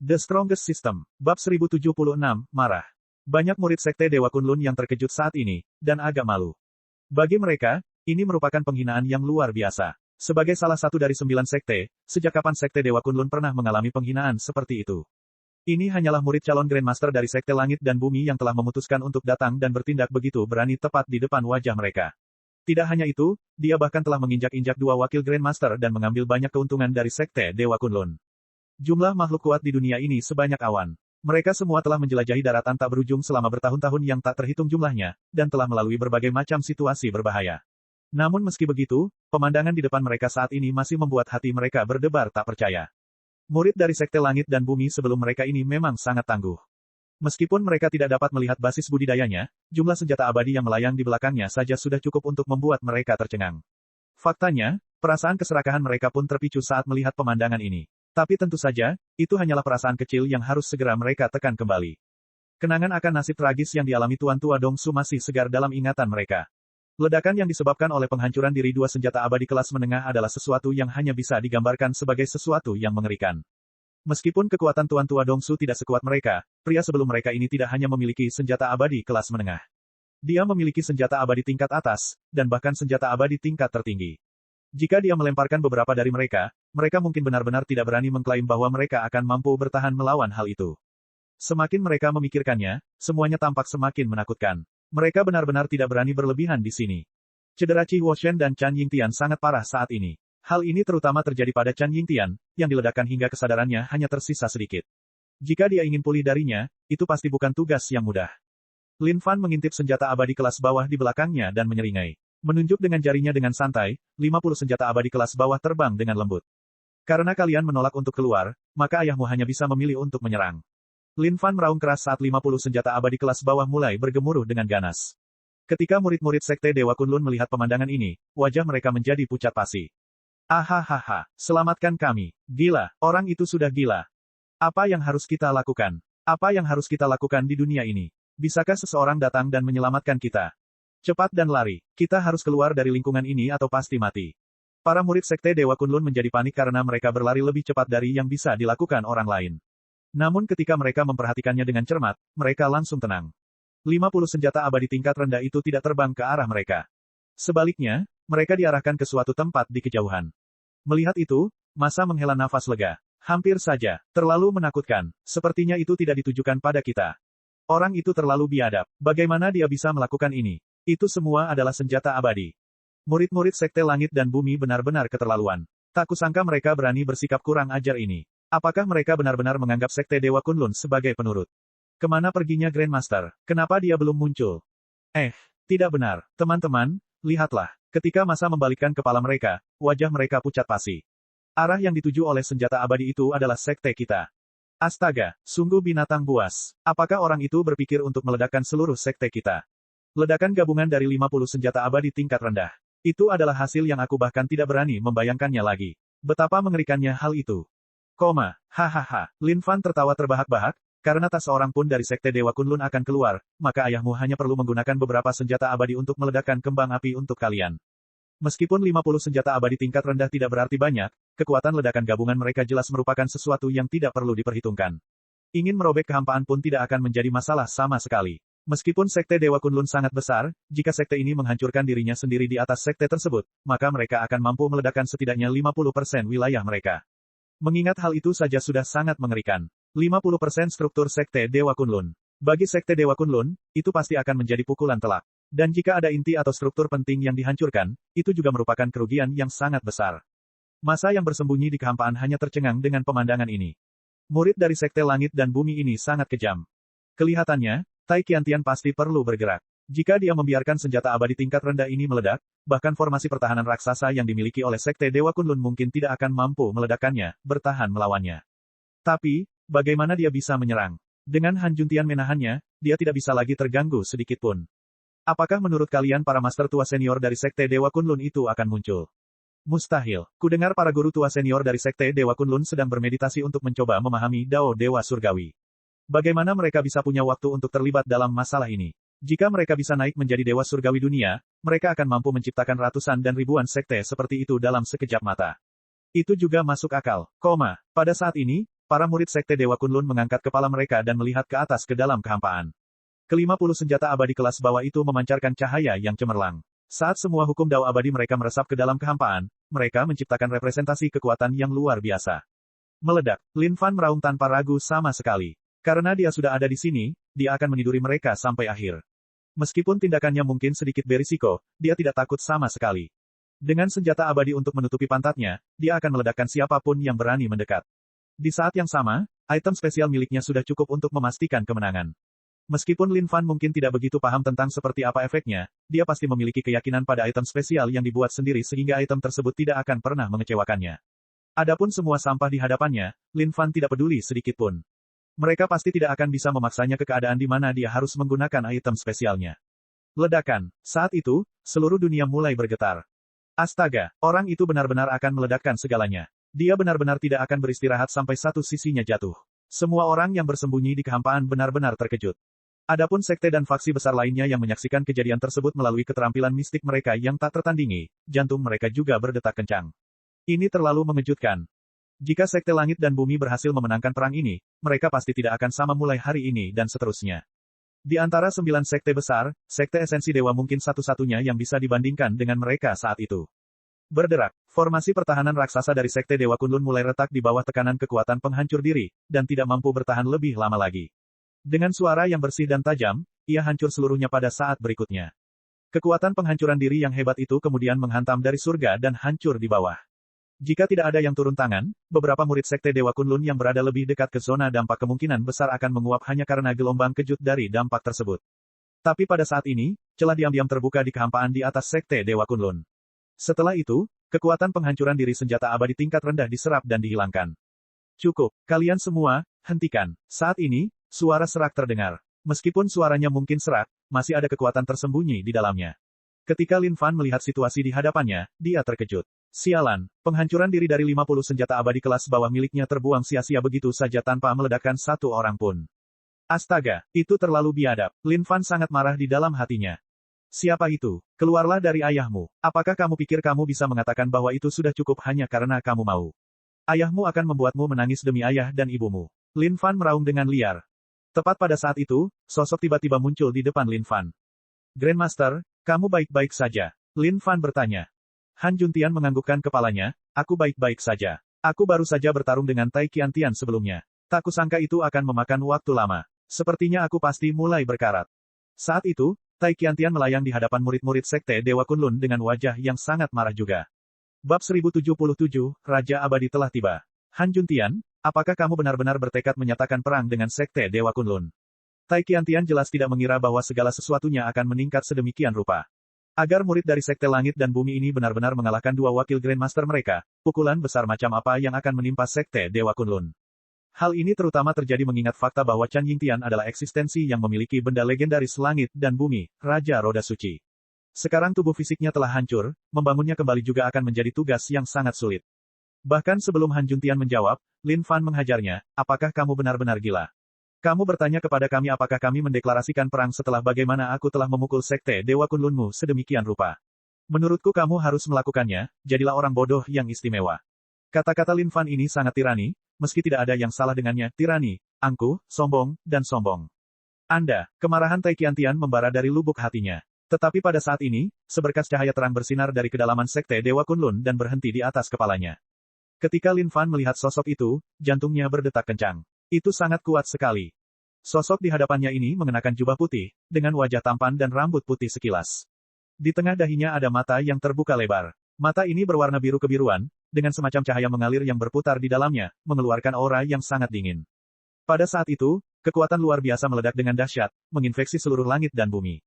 The Strongest System, Bab 1076, Marah. Banyak murid Sekte Dewa Kunlun yang terkejut saat ini, dan agak malu. Bagi mereka, ini merupakan penghinaan yang luar biasa. Sebagai salah satu dari 9 sekte, sejak kapan Sekte Dewa Kunlun pernah mengalami penghinaan seperti itu? Ini hanyalah murid calon Grandmaster dari Sekte Langit dan Bumi yang telah memutuskan untuk datang dan bertindak begitu berani tepat di depan wajah mereka. Tidak hanya itu, dia bahkan telah menginjak-injak 2 wakil Grandmaster dan mengambil banyak keuntungan dari Sekte Dewa Kunlun. Jumlah makhluk kuat di dunia ini sebanyak awan. Mereka semua telah menjelajahi daratan tak berujung selama bertahun-tahun yang tak terhitung jumlahnya, dan telah melalui berbagai macam situasi berbahaya. Namun meski begitu, pemandangan di depan mereka saat ini masih membuat hati mereka berdebar tak percaya. Murid dari Sekte Langit dan Bumi sebelum mereka ini memang sangat tangguh. Meskipun mereka tidak dapat melihat basis budidayanya, jumlah senjata abadi yang melayang di belakangnya saja sudah cukup untuk membuat mereka tercengang. Faktanya, perasaan keserakahan mereka pun terpicu saat melihat pemandangan ini. Tapi tentu saja, itu hanyalah perasaan kecil yang harus segera mereka tekan kembali. Kenangan akan nasib tragis yang dialami Tuan Tua Dongsu masih segar dalam ingatan mereka. Ledakan yang disebabkan oleh penghancuran diri 2 senjata abadi kelas menengah adalah sesuatu yang hanya bisa digambarkan sebagai sesuatu yang mengerikan. Meskipun kekuatan Tuan Tua Dongsu tidak sekuat mereka, pria sebelum mereka ini tidak hanya memiliki senjata abadi kelas menengah. Dia memiliki senjata abadi tingkat atas, dan bahkan senjata abadi tingkat tertinggi. Jika dia melemparkan beberapa dari mereka mungkin benar-benar tidak berani mengklaim bahwa mereka akan mampu bertahan melawan hal itu. Semakin mereka memikirkannya, semuanya tampak semakin menakutkan. Mereka benar-benar tidak berani berlebihan di sini. Cedera Qi Huoshen dan Chan Yingtian sangat parah saat ini. Hal ini terutama terjadi pada Chan Yingtian, yang diledakkan hingga kesadarannya hanya tersisa sedikit. Jika dia ingin pulih darinya, itu pasti bukan tugas yang mudah. Lin Fan mengintip senjata abadi kelas bawah di belakangnya dan menyeringai. Menunjuk dengan jarinya dengan santai, 50 senjata abadi kelas bawah terbang dengan lembut. Karena kalian menolak untuk keluar, maka ayahmu hanya bisa memilih untuk menyerang. Lin Fan meraung keras saat 50 senjata abadi kelas bawah mulai bergemuruh dengan ganas. Ketika murid-murid Sekte Dewa Kunlun melihat pemandangan ini, wajah mereka menjadi pucat pasi. Ahahaha, selamatkan kami. Gila, orang itu sudah gila. Apa yang harus kita lakukan? Apa yang harus kita lakukan di dunia ini? Bisakah seseorang datang dan menyelamatkan kita? Cepat dan lari, kita harus keluar dari lingkungan ini atau pasti mati. Para murid Sekte Dewa Kunlun menjadi panik karena mereka berlari lebih cepat dari yang bisa dilakukan orang lain. Namun ketika mereka memperhatikannya dengan cermat, mereka langsung tenang. 50 senjata abadi tingkat rendah itu tidak terbang ke arah mereka. Sebaliknya, mereka diarahkan ke suatu tempat di kejauhan. Melihat itu, Masa menghela nafas lega. Hampir saja, terlalu menakutkan. Sepertinya itu tidak ditujukan pada kita. Orang itu terlalu biadab. Bagaimana dia bisa melakukan ini? Itu semua adalah senjata abadi. Murid-murid Sekte Langit dan Bumi benar-benar keterlaluan. Tak kusangka mereka berani bersikap kurang ajar ini. Apakah mereka benar-benar menganggap Sekte Dewa Kunlun sebagai penurut? Kemana perginya Grandmaster? Kenapa dia belum muncul? Tidak benar. Teman-teman, lihatlah. Ketika Masa membalikkan kepala mereka, wajah mereka pucat pasi. Arah yang dituju oleh senjata abadi itu adalah sekte kita. Astaga, sungguh binatang buas. Apakah orang itu berpikir untuk meledakkan seluruh sekte kita? Ledakan gabungan dari 50 senjata abadi tingkat rendah. Itu adalah hasil yang aku bahkan tidak berani membayangkannya lagi. Betapa mengerikannya hal itu. Hahaha. Lin Fan tertawa terbahak-bahak, karena tak seorang pun dari Sekte Dewa Kunlun akan keluar, maka ayahmu hanya perlu menggunakan beberapa senjata abadi untuk meledakkan kembang api untuk kalian. Meskipun 50 senjata abadi tingkat rendah tidak berarti banyak, kekuatan ledakan gabungan mereka jelas merupakan sesuatu yang tidak perlu diperhitungkan. Ingin merobek kehampaan pun tidak akan menjadi masalah sama sekali. Meskipun Sekte Dewa Kunlun sangat besar, jika sekte ini menghancurkan dirinya sendiri di atas sekte tersebut, maka mereka akan mampu meledakkan setidaknya 50% wilayah mereka. Mengingat hal itu saja sudah sangat mengerikan. 50% struktur Sekte Dewa Kunlun. Bagi Sekte Dewa Kunlun, itu pasti akan menjadi pukulan telak. Dan jika ada inti atau struktur penting yang dihancurkan, itu juga merupakan kerugian yang sangat besar. Masa yang bersembunyi di kehampaan hanya tercengang dengan pemandangan ini. Murid dari Sekte Langit dan Bumi ini sangat kejam. Kelihatannya, Tai Qiantian pasti perlu bergerak. Jika dia membiarkan senjata abadi tingkat rendah ini meledak, bahkan formasi pertahanan raksasa yang dimiliki oleh Sekte Dewa Kunlun mungkin tidak akan mampu meledakkannya, bertahan melawannya. Tapi, bagaimana dia bisa menyerang? Dengan Han Juntian menahannya, dia tidak bisa lagi terganggu sedikitpun. Apakah menurut kalian para master tua senior dari Sekte Dewa Kunlun itu akan muncul? Mustahil. Kudengar para guru tua senior dari Sekte Dewa Kunlun sedang bermeditasi untuk mencoba memahami Dao Dewa Surgawi. Bagaimana mereka bisa punya waktu untuk terlibat dalam masalah ini? Jika mereka bisa naik menjadi Dewa Surgawi dunia, mereka akan mampu menciptakan ratusan dan ribuan sekte seperti itu dalam sekejap mata. Itu juga masuk akal. Pada saat ini, para murid Sekte Dewa Kunlun mengangkat kepala mereka dan melihat ke atas ke dalam kehampaan. Ke-50 senjata abadi kelas bawah itu memancarkan cahaya yang cemerlang. Saat semua hukum Dao abadi mereka meresap ke dalam kehampaan, mereka menciptakan representasi kekuatan yang luar biasa. Meledak, Lin Fan meraung tanpa ragu sama sekali. Karena dia sudah ada di sini, dia akan meniduri mereka sampai akhir. Meskipun tindakannya mungkin sedikit berisiko, dia tidak takut sama sekali. Dengan senjata abadi untuk menutupi pantatnya, dia akan meledakkan siapapun yang berani mendekat. Di saat yang sama, item spesial miliknya sudah cukup untuk memastikan kemenangan. Meskipun Lin Fan mungkin tidak begitu paham tentang seperti apa efeknya, dia pasti memiliki keyakinan pada item spesial yang dibuat sendiri sehingga item tersebut tidak akan pernah mengecewakannya. Adapun semua sampah di hadapannya, Lin Fan tidak peduli sedikit pun. Mereka pasti tidak akan bisa memaksanya ke keadaan di mana dia harus menggunakan item spesialnya. Ledakan. Saat itu, seluruh dunia mulai bergetar. Astaga, orang itu benar-benar akan meledakkan segalanya. Dia benar-benar tidak akan beristirahat sampai satu sisinya jatuh. Semua orang yang bersembunyi di kehampaan benar-benar terkejut. Adapun sekte dan faksi besar lainnya yang menyaksikan kejadian tersebut melalui keterampilan mistik mereka yang tak tertandingi, jantung mereka juga berdetak kencang. Ini terlalu mengejutkan. Jika sekte langit dan bumi berhasil memenangkan perang ini, mereka pasti tidak akan sama mulai hari ini dan seterusnya. Di antara 9 sekte besar, sekte esensi dewa mungkin satu-satunya yang bisa dibandingkan dengan mereka saat itu. Berderak, formasi pertahanan raksasa dari sekte Dewa Kunlun mulai retak di bawah tekanan kekuatan penghancur diri, dan tidak mampu bertahan lebih lama lagi. Dengan suara yang bersih dan tajam, ia hancur seluruhnya pada saat berikutnya. Kekuatan penghancuran diri yang hebat itu kemudian menghantam dari surga dan hancur di bawah. Jika tidak ada yang turun tangan, beberapa murid sekte Dewa Kunlun yang berada lebih dekat ke zona dampak kemungkinan besar akan menguap hanya karena gelombang kejut dari dampak tersebut. Tapi pada saat ini, celah diam-diam terbuka di kehampaan di atas sekte Dewa Kunlun. Setelah itu, kekuatan penghancuran diri senjata abadi tingkat rendah diserap dan dihilangkan. Cukup, kalian semua, hentikan. Saat ini, suara serak terdengar. Meskipun suaranya mungkin serak, masih ada kekuatan tersembunyi di dalamnya. Ketika Lin Fan melihat situasi di hadapannya, dia terkejut. Sialan, penghancuran diri dari 50 senjata abadi kelas bawah miliknya terbuang sia-sia begitu saja tanpa meledakkan satu orang pun. Astaga, itu terlalu biadab. Lin Fan sangat marah di dalam hatinya. Siapa itu? Keluarlah dari ayahmu. Apakah kamu pikir kamu bisa mengatakan bahwa itu sudah cukup hanya karena kamu mau? Ayahmu akan membuatmu menangis demi ayah dan ibumu. Lin Fan meraung dengan liar. Tepat pada saat itu, sosok tiba-tiba muncul di depan Lin Fan. Grandmaster, kamu baik-baik saja? Lin Fan bertanya. Han Juntian menganggukkan kepalanya, aku baik-baik saja. Aku baru saja bertarung dengan Tai Qiantian sebelumnya. Tak kusangka itu akan memakan waktu lama. Sepertinya aku pasti mulai berkarat. Saat itu, Tai Qiantian melayang di hadapan murid-murid sekte Dewa Kunlun dengan wajah yang sangat marah juga. Bab 1077, Raja Abadi telah tiba. Han Juntian, apakah kamu benar-benar bertekad menyatakan perang dengan sekte Dewa Kunlun? Tai Qiantian jelas tidak mengira bahwa segala sesuatunya akan meningkat sedemikian rupa. Agar murid dari sekte langit dan bumi ini benar-benar mengalahkan dua wakil Grandmaster mereka, pukulan besar macam apa yang akan menimpa sekte Dewa Kunlun. Hal ini terutama terjadi mengingat fakta bahwa Chan Yingtian adalah eksistensi yang memiliki benda legendaris langit dan bumi, Raja Roda Suci. Sekarang tubuh fisiknya telah hancur, membangunnya kembali juga akan menjadi tugas yang sangat sulit. Bahkan sebelum Han Juntian menjawab, Lin Fan menghajarnya, apakah kamu benar-benar gila? Kamu bertanya kepada kami apakah kami mendeklarasikan perang setelah bagaimana aku telah memukul sekte Dewa Kunlunmu sedemikian rupa. Menurutku kamu harus melakukannya, jadilah orang bodoh yang istimewa. Kata-kata Lin Fan ini sangat tirani, meski tidak ada yang salah dengannya, tirani, angkuh, sombong, dan sombong. Kemarahan Tai Qiantian membara dari lubuk hatinya. Tetapi pada saat ini, seberkas cahaya terang bersinar dari kedalaman sekte Dewa Kunlun dan berhenti di atas kepalanya. Ketika Lin Fan melihat sosok itu, jantungnya berdetak kencang. Itu sangat kuat sekali. Sosok di hadapannya ini mengenakan jubah putih, dengan wajah tampan dan rambut putih sekilas. Di tengah dahinya ada mata yang terbuka lebar. Mata ini berwarna biru kebiruan, dengan semacam cahaya mengalir yang berputar di dalamnya, mengeluarkan aura yang sangat dingin. Pada saat itu, kekuatan luar biasa meledak dengan dahsyat, menginfeksi seluruh langit dan bumi.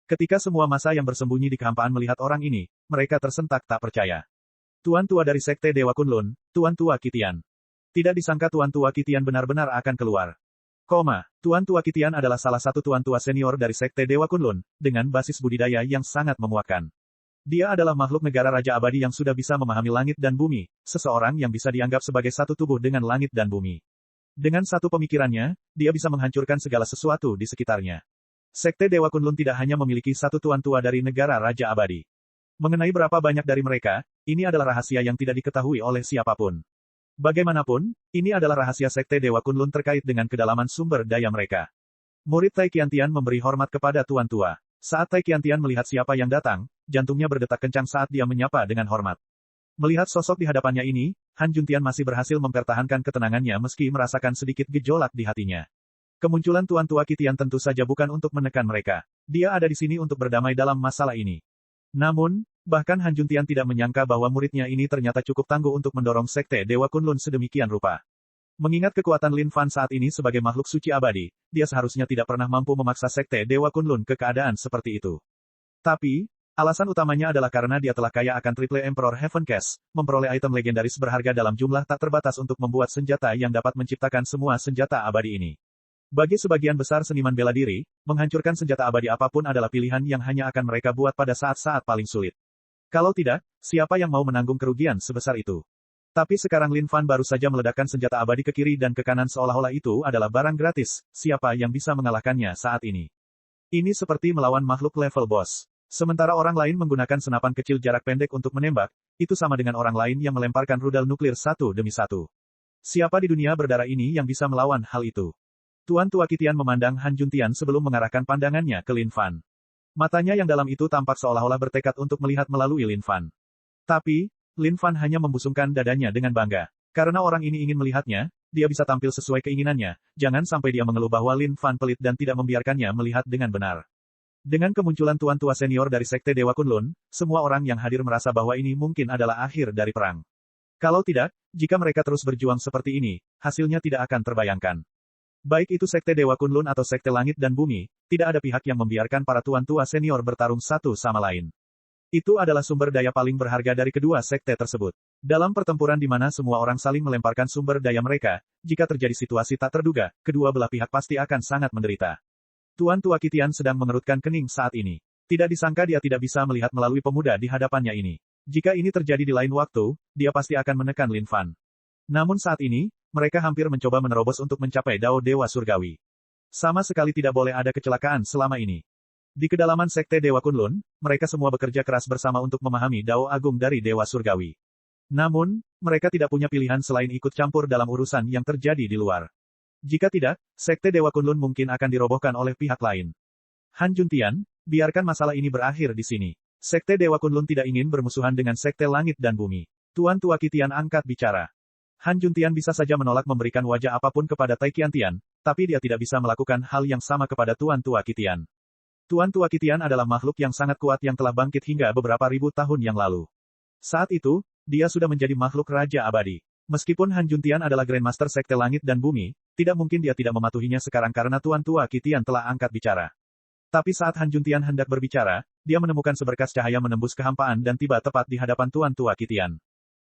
Ketika semua massa yang bersembunyi di kehampaan melihat orang ini, mereka tersentak tak percaya. Tuan tua dari sekte Dewa Kunlun, Tuan tua Qitian. Tidak disangka Tuan tua Qitian benar-benar akan keluar. Tuan tua Qitian adalah salah satu tuan tua senior dari sekte Dewa Kunlun, dengan basis budidaya yang sangat memuakkan. Dia adalah makhluk negara Raja Abadi yang sudah bisa memahami langit dan bumi, seseorang yang bisa dianggap sebagai satu tubuh dengan langit dan bumi. Dengan satu pemikirannya, dia bisa menghancurkan segala sesuatu di sekitarnya. Sekte Dewa Kunlun tidak hanya memiliki satu tuan tua dari negara Raja Abadi. Mengenai berapa banyak dari mereka, ini adalah rahasia yang tidak diketahui oleh siapapun. Bagaimanapun, ini adalah rahasia Sekte Dewa Kunlun terkait dengan kedalaman sumber daya mereka. Murid Tai Qiantian memberi hormat kepada Tuan Tua. Saat Tai Qiantian melihat siapa yang datang, jantungnya berdetak kencang saat dia menyapa dengan hormat. Melihat sosok di hadapannya ini, Han Juntian masih berhasil mempertahankan ketenangannya meski merasakan sedikit gejolak di hatinya. Kemunculan Tuan Tua Qitian tentu saja bukan untuk menekan mereka. Dia ada di sini untuk berdamai dalam masalah ini. Namun, bahkan Han Juntian tidak menyangka bahwa muridnya ini ternyata cukup tangguh untuk mendorong Sekte Dewa Kunlun sedemikian rupa. Mengingat kekuatan Lin Fan saat ini sebagai makhluk suci abadi, dia seharusnya tidak pernah mampu memaksa Sekte Dewa Kunlun ke keadaan seperti itu. Tapi, alasan utamanya adalah karena dia telah kaya akan Triple Emperor Heaven Case, memperoleh item legendaris berharga dalam jumlah tak terbatas untuk membuat senjata yang dapat menciptakan semua senjata abadi ini. Bagi sebagian besar seniman bela diri, menghancurkan senjata abadi apapun adalah pilihan yang hanya akan mereka buat pada saat-saat paling sulit. Kalau tidak, siapa yang mau menanggung kerugian sebesar itu? Tapi sekarang Lin Fan baru saja meledakkan senjata abadi ke kiri dan ke kanan seolah-olah itu adalah barang gratis, siapa yang bisa mengalahkannya saat ini? Ini seperti melawan makhluk level boss. Sementara orang lain menggunakan senapan kecil jarak pendek untuk menembak, itu sama dengan orang lain yang melemparkan rudal nuklir satu demi satu. Siapa di dunia berdarah ini yang bisa melawan hal itu? Tuan Tua Qitian memandang Han Juntian sebelum mengarahkan pandangannya ke Lin Fan. Matanya yang dalam itu tampak seolah-olah bertekad untuk melihat melalui Lin Fan. Tapi, Lin Fan hanya membusungkan dadanya dengan bangga. Karena orang ini ingin melihatnya, dia bisa tampil sesuai keinginannya, jangan sampai dia mengeluh bahwa Lin Fan pelit dan tidak membiarkannya melihat dengan benar. Dengan kemunculan Tuan Tua Senior dari Sekte Dewa Kunlun, semua orang yang hadir merasa bahwa ini mungkin adalah akhir dari perang. Kalau tidak, jika mereka terus berjuang seperti ini, hasilnya tidak akan terbayangkan. Baik itu Sekte Dewa Kunlun atau Sekte Langit dan Bumi, tidak ada pihak yang membiarkan para Tuan Tua Senior bertarung satu sama lain. Itu adalah sumber daya paling berharga dari kedua sekte tersebut. Dalam pertempuran di mana semua orang saling melemparkan sumber daya mereka, jika terjadi situasi tak terduga, kedua belah pihak pasti akan sangat menderita. Tuan Tua Qitian sedang mengerutkan kening saat ini. Tidak disangka dia tidak bisa melihat melalui pemuda di hadapannya ini. Jika ini terjadi di lain waktu, dia pasti akan menekan Lin Fan. Namun saat ini, mereka hampir mencoba menerobos untuk mencapai Dao Dewa Surgawi. Sama sekali tidak boleh ada kecelakaan selama ini. Di kedalaman Sekte Dewa Kunlun, mereka semua bekerja keras bersama untuk memahami Dao Agung dari Dewa Surgawi. Namun, mereka tidak punya pilihan selain ikut campur dalam urusan yang terjadi di luar. Jika tidak, Sekte Dewa Kunlun mungkin akan dirobohkan oleh pihak lain. Han Juntian, biarkan masalah ini berakhir di sini. Sekte Dewa Kunlun tidak ingin bermusuhan dengan Sekte Langit dan Bumi. Tuan Tua Qitian angkat bicara. Han Juntian bisa saja menolak memberikan wajah apapun kepada Tai Qiantian, tapi dia tidak bisa melakukan hal yang sama kepada Tuan Tua Qitian. Tuan Tua Qitian adalah makhluk yang sangat kuat yang telah bangkit hingga beberapa ribu tahun yang lalu. Saat itu, dia sudah menjadi makhluk Raja Abadi. Meskipun Han Juntian adalah Grandmaster Sekte Langit dan Bumi, tidak mungkin dia tidak mematuhinya sekarang karena Tuan Tua Qitian telah angkat bicara. Tapi saat Han Juntian hendak berbicara, dia menemukan seberkas cahaya menembus kehampaan dan tiba tepat di hadapan Tuan Tua Qitian.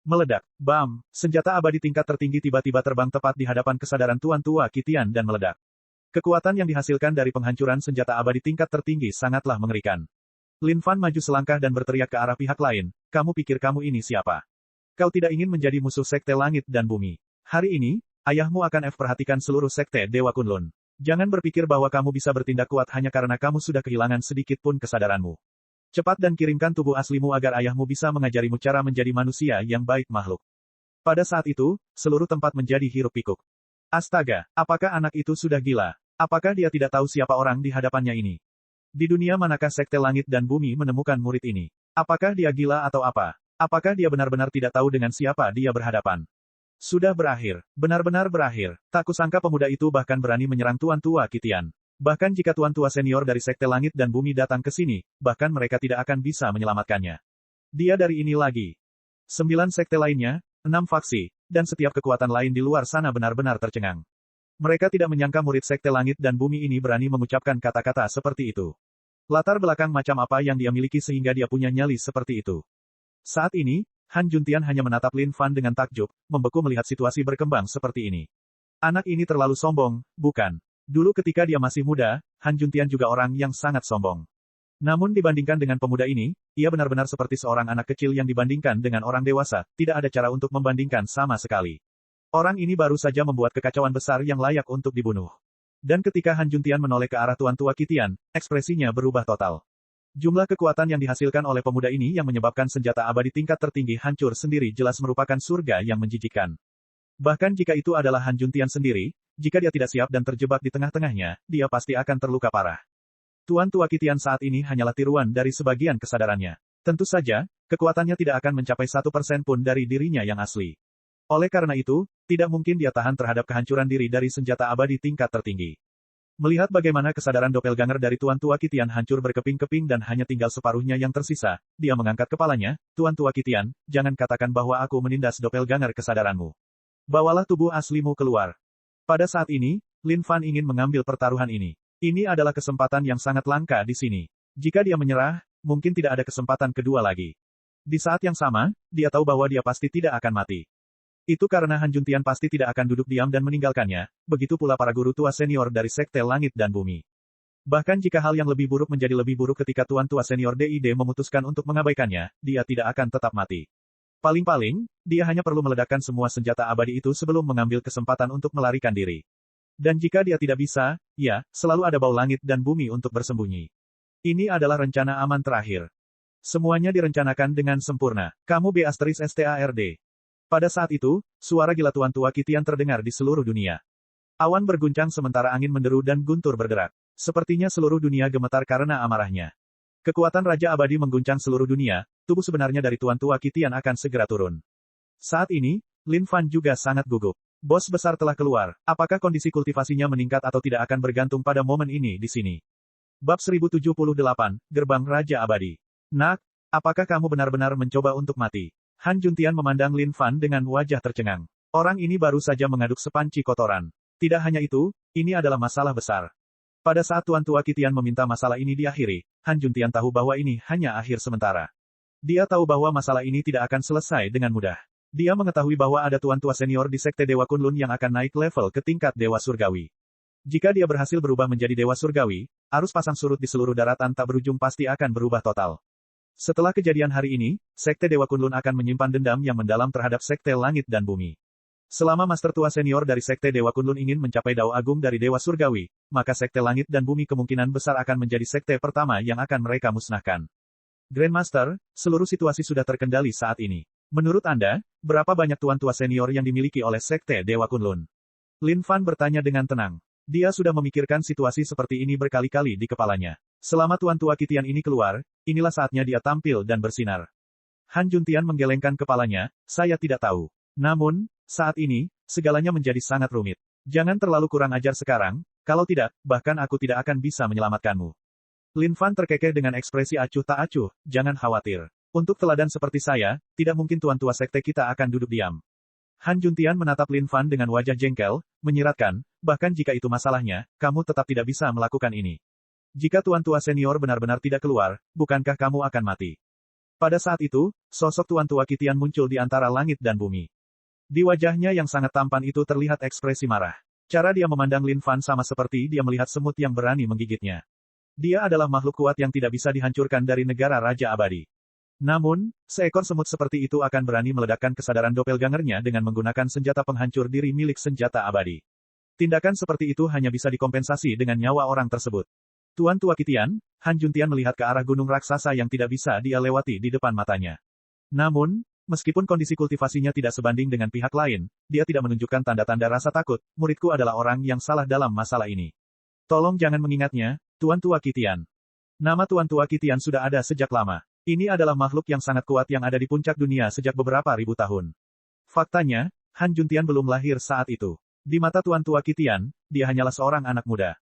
Meledak, bam, senjata abadi tingkat tertinggi tiba-tiba terbang tepat di hadapan kesadaran Tuan Tua Qitian dan meledak. Kekuatan yang dihasilkan dari penghancuran senjata abadi tingkat tertinggi sangatlah mengerikan. Lin Fan maju selangkah dan berteriak ke arah pihak lain, kamu pikir kamu ini siapa? Kau tidak ingin menjadi musuh Sekte Langit dan Bumi. Hari ini, ayahmu akan perhatikan seluruh Sekte Dewa Kunlun. Jangan berpikir bahwa kamu bisa bertindak kuat hanya karena kamu sudah kehilangan sedikit pun kesadaranmu. Cepat dan kirimkan tubuh aslimu agar ayahmu bisa mengajarimu cara menjadi manusia yang baik makhluk. Pada saat itu, seluruh tempat menjadi hiruk-pikuk. Astaga, apakah anak itu sudah gila? Apakah dia tidak tahu siapa orang di hadapannya ini? Di dunia manakah Sekte Langit dan Bumi menemukan murid ini? Apakah dia gila atau apa? Apakah dia benar-benar tidak tahu dengan siapa dia berhadapan? Sudah berakhir, benar-benar berakhir. Tak kusangka pemuda itu bahkan berani menyerang Tuan Tua Qitian. Bahkan jika Tuan Tua Senior dari Sekte Langit dan Bumi datang ke sini, bahkan mereka tidak akan bisa menyelamatkannya. Dia dari ini lagi. 9 sekte lainnya, 6 faksi, dan setiap kekuatan lain di luar sana benar-benar tercengang. Mereka tidak menyangka murid Sekte Langit dan Bumi ini berani mengucapkan kata-kata seperti itu. Latar belakang macam apa yang dia miliki sehingga dia punya nyali seperti itu. Saat ini, Han Juntian hanya menatap Lin Fan dengan takjub, membeku melihat situasi berkembang seperti ini. Anak ini terlalu sombong, bukan? Dulu ketika dia masih muda, Han Juntian juga orang yang sangat sombong. Namun dibandingkan dengan pemuda ini, ia benar-benar seperti seorang anak kecil yang dibandingkan dengan orang dewasa, tidak ada cara untuk membandingkan sama sekali. Orang ini baru saja membuat kekacauan besar yang layak untuk dibunuh. Dan ketika Han Juntian menoleh ke arah Tuan Tua Qitian, ekspresinya berubah total. Jumlah kekuatan yang dihasilkan oleh pemuda ini yang menyebabkan senjata abadi tingkat tertinggi hancur sendiri jelas merupakan surga yang menjijikkan. Bahkan jika itu adalah Han Juntian sendiri, jika dia tidak siap dan terjebak di tengah-tengahnya, dia pasti akan terluka parah. Tuan Tua Qitian saat ini hanyalah tiruan dari sebagian kesadarannya. Tentu saja, kekuatannya tidak akan mencapai 1% pun dari dirinya yang asli. Oleh karena itu, tidak mungkin dia tahan terhadap kehancuran diri dari senjata abadi tingkat tertinggi. Melihat bagaimana kesadaran doppelganger dari Tuan Tua Qitian hancur berkeping-keping dan hanya tinggal separuhnya yang tersisa, dia mengangkat kepalanya, Tuan Tua Qitian, jangan katakan bahwa aku menindas doppelganger kesadaranmu. Bawalah tubuh aslimu keluar. Pada saat ini, Lin Fan ingin mengambil pertaruhan ini. Ini adalah kesempatan yang sangat langka di sini. Jika dia menyerah, mungkin tidak ada kesempatan kedua lagi. Di saat yang sama, dia tahu bahwa dia pasti tidak akan mati. Itu karena Han Juntian pasti tidak akan duduk diam dan meninggalkannya, begitu pula para guru tua senior dari Sekte Langit dan Bumi. Bahkan jika hal yang lebih buruk menjadi lebih buruk ketika Tuan Tua Senior DID memutuskan untuk mengabaikannya, dia tidak akan tetap mati. Paling-paling, dia hanya perlu meledakkan semua senjata abadi itu sebelum mengambil kesempatan untuk melarikan diri. Dan jika dia tidak bisa, ya, selalu ada bau langit dan bumi untuk bersembunyi. Ini adalah rencana aman terakhir. Semuanya direncanakan dengan sempurna. Kamu B***STARD. Pada saat itu, suara gila Tuan Tua Qitian terdengar di seluruh dunia. Awan berguncang sementara angin menderu dan guntur bergerak. Sepertinya seluruh dunia gemetar karena amarahnya. Kekuatan Raja Abadi mengguncang seluruh dunia, tubuh sebenarnya dari Tuan Tua Qitian akan segera turun. Saat ini, Lin Fan juga sangat gugup. Bos besar telah keluar, apakah kondisi kultivasinya meningkat atau tidak akan bergantung pada momen ini di sini. Bab 1078, Gerbang Raja Abadi. Nak, apakah kamu benar-benar mencoba untuk mati? Han Juntian memandang Lin Fan dengan wajah tercengang. Orang ini baru saja mengaduk sepanci kotoran. Tidak hanya itu, ini adalah masalah besar. Pada saat Tuan Tua Qitian meminta masalah ini diakhiri, Han Juntian tahu bahwa ini hanya akhir sementara. Dia tahu bahwa masalah ini tidak akan selesai dengan mudah. Dia mengetahui bahwa ada Tuan Tua Senior di Sekte Dewa Kunlun yang akan naik level ke tingkat Dewa Surgawi. Jika dia berhasil berubah menjadi Dewa Surgawi, arus pasang surut di seluruh daratan tak berujung pasti akan berubah total. Setelah kejadian hari ini, Sekte Dewa Kunlun akan menyimpan dendam yang mendalam terhadap Sekte Langit dan Bumi. Selama Master Tua Senior dari Sekte Dewa Kunlun ingin mencapai Dao Agung dari Dewa Surgawi, maka Sekte Langit dan Bumi kemungkinan besar akan menjadi sekte pertama yang akan mereka musnahkan. Grandmaster, seluruh situasi sudah terkendali saat ini. Menurut Anda, berapa banyak Tuan Tua Senior yang dimiliki oleh Sekte Dewa Kunlun? Lin Fan bertanya dengan tenang. Dia sudah memikirkan situasi seperti ini berkali-kali di kepalanya. Selama Tuan Tua Qitian ini keluar, inilah saatnya dia tampil dan bersinar. Han Juntian menggelengkan kepalanya, saya tidak tahu. Namun, saat ini, segalanya menjadi sangat rumit. Jangan terlalu kurang ajar sekarang, kalau tidak, bahkan aku tidak akan bisa menyelamatkanmu. Lin Fan terkekeh dengan ekspresi acuh tak acuh, jangan khawatir. Untuk teladan seperti saya, tidak mungkin Tuan Tua Sekte kita akan duduk diam. Han Juntian menatap Lin Fan dengan wajah jengkel, menyiratkan, bahkan jika itu masalahnya, kamu tetap tidak bisa melakukan ini. Jika Tuan Tua Senior benar-benar tidak keluar, bukankah kamu akan mati? Pada saat itu, sosok Tuan Tua Qitian muncul di antara langit dan bumi. Di wajahnya yang sangat tampan itu terlihat ekspresi marah. Cara dia memandang Lin Fan sama seperti dia melihat semut yang berani menggigitnya. Dia adalah makhluk kuat yang tidak bisa dihancurkan dari negara Raja Abadi. Namun, seekor semut seperti itu akan berani meledakkan kesadaran doppelgangernya dengan menggunakan senjata penghancur diri milik senjata abadi. Tindakan seperti itu hanya bisa dikompensasi dengan nyawa orang tersebut. Tuan Tua Qitian, Han Juntian melihat ke arah gunung raksasa yang tidak bisa dia lewati di depan matanya. Namun, meskipun kondisi kultivasinya tidak sebanding dengan pihak lain, dia tidak menunjukkan tanda-tanda rasa takut, muridku adalah orang yang salah dalam masalah ini. Tolong jangan mengingatnya, Tuan Tua Qitian. Nama Tuan Tua Qitian sudah ada sejak lama. Ini adalah makhluk yang sangat kuat yang ada di puncak dunia sejak beberapa ribu tahun. Faktanya, Han Juntian belum lahir saat itu. Di mata Tuan Tua Qitian, dia hanyalah seorang anak muda.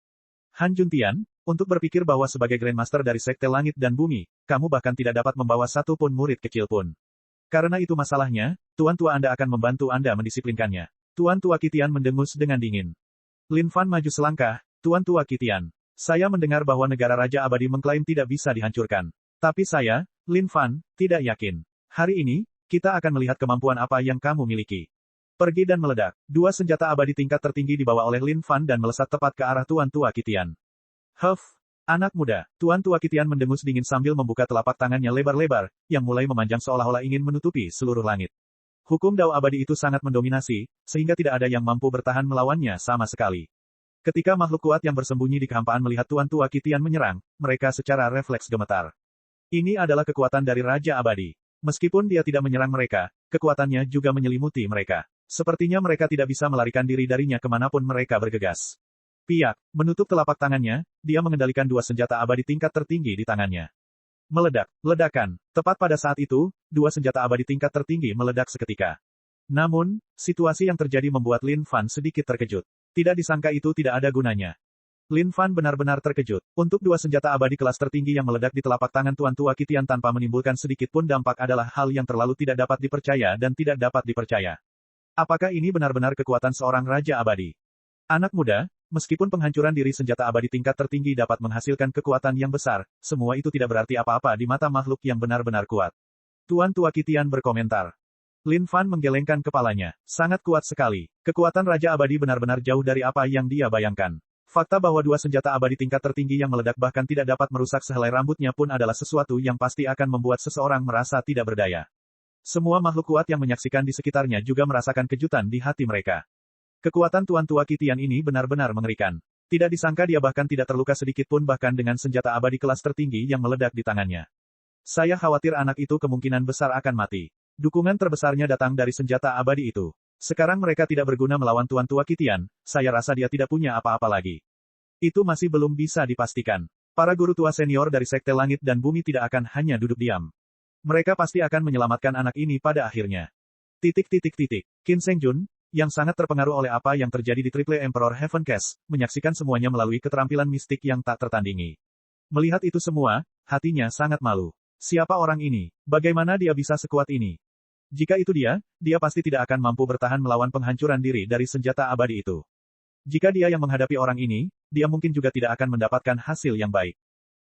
Han Juntian, untuk berpikir bahwa sebagai Grandmaster dari Sekte Langit dan Bumi, kamu bahkan tidak dapat membawa satu pun murid kecil pun. Karena itu masalahnya, Tuan Tua Anda akan membantu Anda mendisiplinkannya. Tuan Tua Qitian mendengus dengan dingin. Lin Fan maju selangkah, Tuan Tua Qitian. Saya mendengar bahwa negara Raja Abadi mengklaim tidak bisa dihancurkan. Tapi saya, Lin Fan, tidak yakin. Hari ini, kita akan melihat kemampuan apa yang kamu miliki. Pergi dan meledak. Dua senjata abadi tingkat tertinggi dibawa oleh Lin Fan dan melesat tepat ke arah Tuan Tua Qitian. Huff, anak muda. Tuan Tua Qitian mendengus dingin sambil membuka telapak tangannya lebar-lebar, yang mulai memanjang seolah-olah ingin menutupi seluruh langit. Hukum Dao abadi itu sangat mendominasi, sehingga tidak ada yang mampu bertahan melawannya sama sekali. Ketika makhluk kuat yang bersembunyi di kehampaan melihat Tuan Tua Qitian menyerang, mereka secara refleks gemetar. Ini adalah kekuatan dari Raja Abadi. Meskipun dia tidak menyerang mereka, kekuatannya juga menyelimuti mereka. Sepertinya mereka tidak bisa melarikan diri darinya kemanapun mereka bergegas. Piak, menutup telapak tangannya, dia mengendalikan dua senjata abadi tingkat tertinggi di tangannya. Meledak, ledakan. Tepat pada saat itu, dua senjata abadi tingkat tertinggi meledak seketika. Namun, situasi yang terjadi membuat Lin Fan sedikit terkejut. Tidak disangka itu tidak ada gunanya. Lin Fan benar-benar terkejut. Untuk dua senjata abadi kelas tertinggi yang meledak di telapak tangan Tuan Tua Qitian tanpa menimbulkan sedikit pun dampak adalah hal yang terlalu tidak dapat dipercaya dan tidak dapat dipercaya. Apakah ini benar-benar kekuatan seorang Raja Abadi? Anak muda, meskipun penghancuran diri senjata abadi tingkat tertinggi dapat menghasilkan kekuatan yang besar, semua itu tidak berarti apa-apa di mata makhluk yang benar-benar kuat. Tuan Tua Qitian berkomentar. Lin Fan menggelengkan kepalanya. Sangat kuat sekali. Kekuatan Raja Abadi benar-benar jauh dari apa yang dia bayangkan. Fakta bahwa dua senjata abadi tingkat tertinggi yang meledak bahkan tidak dapat merusak sehelai rambutnya pun adalah sesuatu yang pasti akan membuat seseorang merasa tidak berdaya. Semua makhluk kuat yang menyaksikan di sekitarnya juga merasakan kejutan di hati mereka. Kekuatan Tuan Tua Qitian ini benar-benar mengerikan. Tidak disangka dia bahkan tidak terluka sedikit pun bahkan dengan senjata abadi kelas tertinggi yang meledak di tangannya. Saya khawatir anak itu kemungkinan besar akan mati. Dukungan terbesarnya datang dari senjata abadi itu. Sekarang mereka tidak berguna melawan Tuan Tua Qitian, saya rasa dia tidak punya apa-apa lagi. Itu masih belum bisa dipastikan. Para guru tua senior dari Sekte Langit dan Bumi tidak akan hanya duduk diam. Mereka pasti akan menyelamatkan anak ini pada akhirnya. Qin Sengjun, yang sangat terpengaruh oleh apa yang terjadi di Triple Emperor Heaven Cast, menyaksikan semuanya melalui keterampilan mistik yang tak tertandingi. Melihat itu semua, hatinya sangat malu. Siapa orang ini? Bagaimana dia bisa sekuat ini? Jika itu dia pasti tidak akan mampu bertahan melawan penghancuran diri dari senjata abadi itu. Jika dia yang menghadapi orang ini, dia mungkin juga tidak akan mendapatkan hasil yang baik.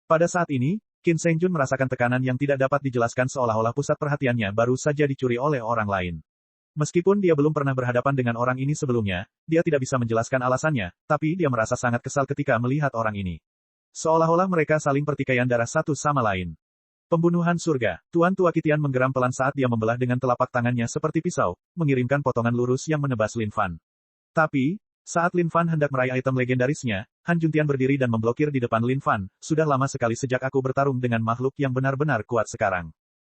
Pada saat ini, Qin Sengjun merasakan tekanan yang tidak dapat dijelaskan seolah-olah pusat perhatiannya baru saja dicuri oleh orang lain. Meskipun dia belum pernah berhadapan dengan orang ini sebelumnya, dia tidak bisa menjelaskan alasannya, tapi dia merasa sangat kesal ketika melihat orang ini. Seolah-olah mereka saling pertikaian darah satu sama lain. Pembunuhan surga. Tuan Tua Qitian menggeram pelan saat dia membelah dengan telapak tangannya seperti pisau, mengirimkan potongan lurus yang menebas Lin Fan. Tapi, saat Lin Fan hendak meraih item legendarisnya, Han Juntian berdiri dan memblokir di depan Lin Fan. Sudah lama sekali sejak aku bertarung dengan makhluk yang benar-benar kuat sekarang.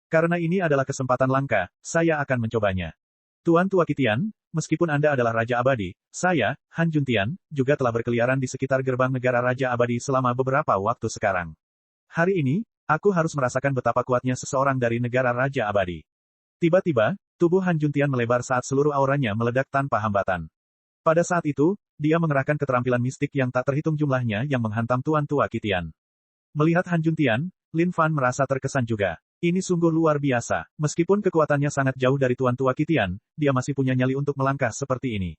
Karena ini adalah kesempatan langka, saya akan mencobanya. Tuan Tua Qitian, meskipun Anda adalah Raja Abadi, saya, Han Juntian, juga telah berkeliaran di sekitar gerbang negara Raja Abadi selama beberapa waktu sekarang. Hari ini, aku harus merasakan betapa kuatnya seseorang dari negara Raja Abadi. Tiba-tiba, tubuh Han Juntian melebar saat seluruh auranya meledak tanpa hambatan. Pada saat itu, dia mengerahkan keterampilan mistik yang tak terhitung jumlahnya yang menghantam Tuan Tua Qitian. Melihat Han Juntian, Lin Fan merasa terkesan juga. Ini sungguh luar biasa. Meskipun kekuatannya sangat jauh dari Tuan Tua Qitian, dia masih punya nyali untuk melangkah seperti ini.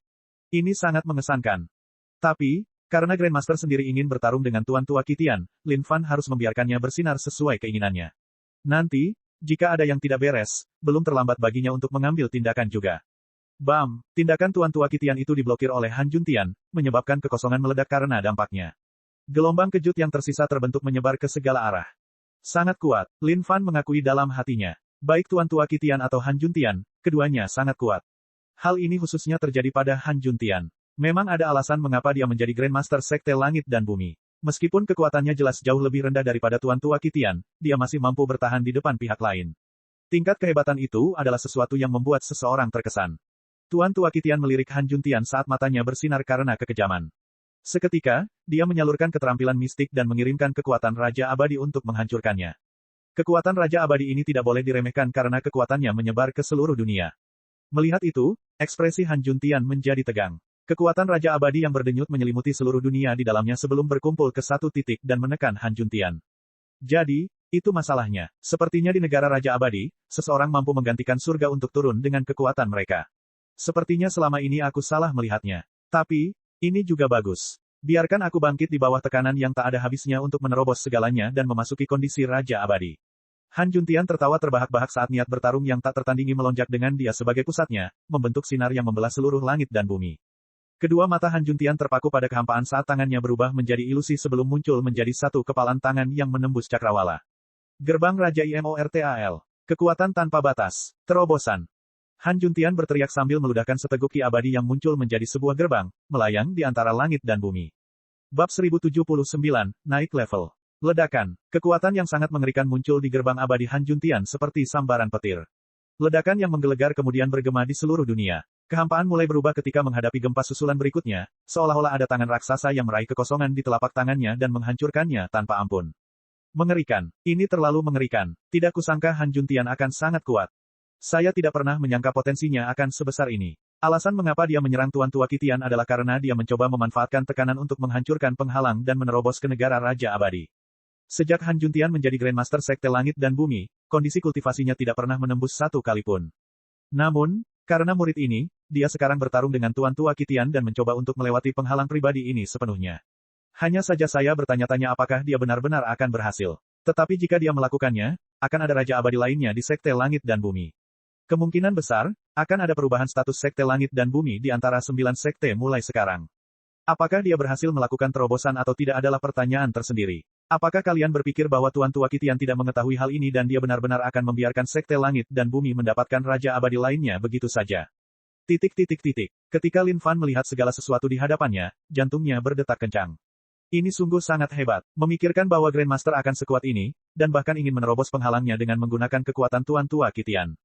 Ini sangat mengesankan. Tapi, karena Grandmaster sendiri ingin bertarung dengan Tuan Tua Qitian, Lin Fan harus membiarkannya bersinar sesuai keinginannya. Nanti, jika ada yang tidak beres, belum terlambat baginya untuk mengambil tindakan juga. Bam! Tindakan Tuan Tua Qitian itu diblokir oleh Han Juntian, menyebabkan kekosongan meledak karena dampaknya. Gelombang kejut yang tersisa terbentuk menyebar ke segala arah. Sangat kuat, Lin Fan mengakui dalam hatinya. Baik Tuan Tua Qitian atau Han Juntian, keduanya sangat kuat. Hal ini khususnya terjadi pada Han Juntian. Memang ada alasan mengapa dia menjadi Grandmaster Sekte Langit dan Bumi. Meskipun kekuatannya jelas jauh lebih rendah daripada Tuan Tua Qitian, dia masih mampu bertahan di depan pihak lain. Tingkat kehebatan itu adalah sesuatu yang membuat seseorang terkesan. Tuan Tua Qitian melirik Han Juntian saat matanya bersinar karena kekejaman. Seketika, dia menyalurkan keterampilan mistik dan mengirimkan kekuatan Raja Abadi untuk menghancurkannya. Kekuatan Raja Abadi ini tidak boleh diremehkan karena kekuatannya menyebar ke seluruh dunia. Melihat itu, ekspresi Han Juntian menjadi tegang. Kekuatan Raja Abadi yang berdenyut menyelimuti seluruh dunia di dalamnya sebelum berkumpul ke satu titik dan menekan Han Juntian. Jadi, itu masalahnya. Sepertinya di negara Raja Abadi, seseorang mampu menggantikan surga untuk turun dengan kekuatan mereka. Sepertinya selama ini aku salah melihatnya. Tapi, ini juga bagus. Biarkan aku bangkit di bawah tekanan yang tak ada habisnya untuk menerobos segalanya dan memasuki kondisi Raja Abadi. Han Juntian tertawa terbahak-bahak saat niat bertarung yang tak tertandingi melonjak dengan dia sebagai pusatnya, membentuk sinar yang membelah seluruh langit dan bumi. Kedua mata Han Juntian terpaku pada kehampaan saat tangannya berubah menjadi ilusi sebelum muncul menjadi satu kepalan tangan yang menembus cakrawala. Gerbang Raja IMORTAL. Kekuatan tanpa batas. Terobosan. Han Juntian berteriak sambil meludahkan seteguk ki abadi yang muncul menjadi sebuah gerbang, melayang di antara langit dan bumi. Bab 1079, naik level. Ledakan. Kekuatan yang sangat mengerikan muncul di gerbang abadi Han Juntian seperti sambaran petir. Ledakan yang menggelegar kemudian bergema di seluruh dunia. Kehampaan mulai berubah ketika menghadapi gempa susulan berikutnya, seolah-olah ada tangan raksasa yang meraih kekosongan di telapak tangannya dan menghancurkannya tanpa ampun. Mengerikan. Ini terlalu mengerikan. Tidak kusangka Han Juntian akan sangat kuat. Saya tidak pernah menyangka potensinya akan sebesar ini. Alasan mengapa dia menyerang Tuan Tua Qitian adalah karena dia mencoba memanfaatkan tekanan untuk menghancurkan penghalang dan menerobos ke negara Raja Abadi. Sejak Han Juntian menjadi Grandmaster Sekte Langit dan Bumi, kondisi kultivasinya tidak pernah menembus satu kali pun. Namun, karena murid ini, dia sekarang bertarung dengan Tuan Tua Qitian dan mencoba untuk melewati penghalang pribadi ini sepenuhnya. Hanya saja saya bertanya-tanya apakah dia benar-benar akan berhasil. Tetapi jika dia melakukannya, akan ada Raja Abadi lainnya di Sekte Langit dan Bumi. Kemungkinan besar, akan ada perubahan status Sekte Langit dan Bumi di antara 9 sekte mulai sekarang. Apakah dia berhasil melakukan terobosan atau tidak adalah pertanyaan tersendiri. Apakah kalian berpikir bahwa Tuan Tua Qitian tidak mengetahui hal ini dan dia benar-benar akan membiarkan Sekte Langit dan Bumi mendapatkan Raja Abadi lainnya begitu saja? Ketika Lin Fan melihat segala sesuatu di hadapannya, jantungnya berdetak kencang. Ini sungguh sangat hebat, memikirkan bahwa Grandmaster akan sekuat ini, dan bahkan ingin menerobos penghalangnya dengan menggunakan kekuatan Tuan Tua Qitian.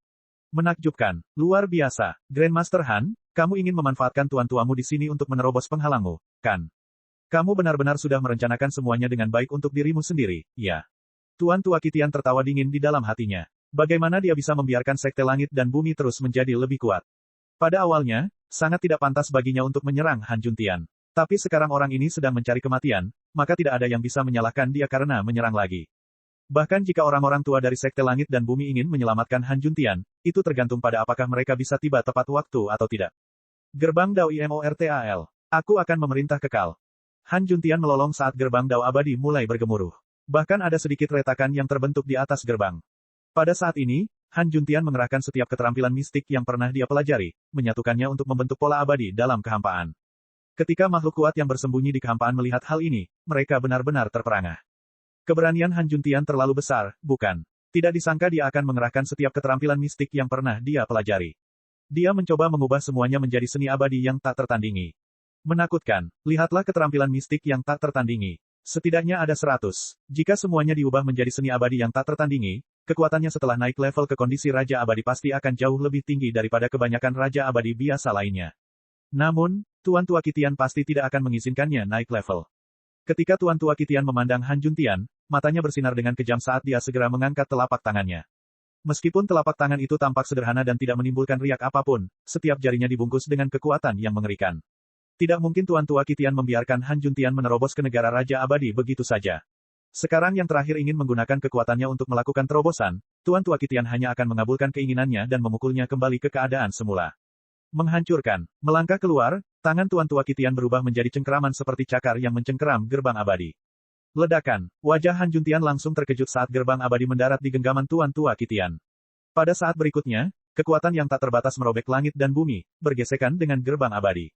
Menakjubkan, luar biasa. Grandmaster Han, kamu ingin memanfaatkan Tuan Tuamu di sini untuk menerobos penghalangmu, kan? Kamu benar-benar sudah merencanakan semuanya dengan baik untuk dirimu sendiri, ya. Tuan Tua Qitian tertawa dingin di dalam hatinya. Bagaimana dia bisa membiarkan Sekte Langit dan Bumi terus menjadi lebih kuat? Pada awalnya, sangat tidak pantas baginya untuk menyerang Han Juntian. Tapi sekarang orang ini sedang mencari kematian, maka tidak ada yang bisa menyalahkan dia karena menyerang lagi. Bahkan jika orang-orang tua dari Sekte Langit dan Bumi ingin menyelamatkan Han Juntian, itu tergantung pada apakah mereka bisa tiba tepat waktu atau tidak. Gerbang Dao Imortal. Aku akan memerintah kekal. Han Juntian melolong saat gerbang Dao Abadi mulai bergemuruh. Bahkan ada sedikit retakan yang terbentuk di atas gerbang. Pada saat ini, Han Juntian mengerahkan setiap keterampilan mistik yang pernah dia pelajari, menyatukannya untuk membentuk pola abadi dalam kehampaan. Ketika makhluk kuat yang bersembunyi di kehampaan melihat hal ini, mereka benar-benar terperangah. Keberanian Han Juntian terlalu besar, bukan? Tidak disangka dia akan mengerahkan setiap keterampilan mistik yang pernah dia pelajari. Dia mencoba mengubah semuanya menjadi seni abadi yang tak tertandingi. Menakutkan, lihatlah keterampilan mistik yang tak tertandingi. Setidaknya ada 100. Jika semuanya diubah menjadi seni abadi yang tak tertandingi, kekuatannya setelah naik level ke kondisi Raja Abadi pasti akan jauh lebih tinggi daripada kebanyakan Raja Abadi biasa lainnya. Namun, Tuan Tua Qitian pasti tidak akan mengizinkannya naik level. Ketika Tuan Tua Qitian memandang Han Juntian, matanya bersinar dengan kejam saat dia segera mengangkat telapak tangannya. Meskipun telapak tangan itu tampak sederhana dan tidak menimbulkan riak apapun, setiap jarinya dibungkus dengan kekuatan yang mengerikan. Tidak mungkin Tuan Tua Qitian membiarkan Han Juntian menerobos ke negara Raja Abadi begitu saja. Sekarang yang terakhir ingin menggunakan kekuatannya untuk melakukan terobosan, Tuan Tua Qitian hanya akan mengabulkan keinginannya dan memukulnya kembali ke keadaan semula. Menghancurkan, melangkah keluar, tangan Tuan Tua Qitian berubah menjadi cengkeraman seperti cakar yang mencengkeram gerbang abadi. Ledakan, wajah Han Juntian langsung terkejut saat gerbang abadi mendarat di genggaman Tuan Tua Qitian. Pada saat berikutnya, kekuatan yang tak terbatas merobek langit dan bumi, bergesekan dengan gerbang abadi.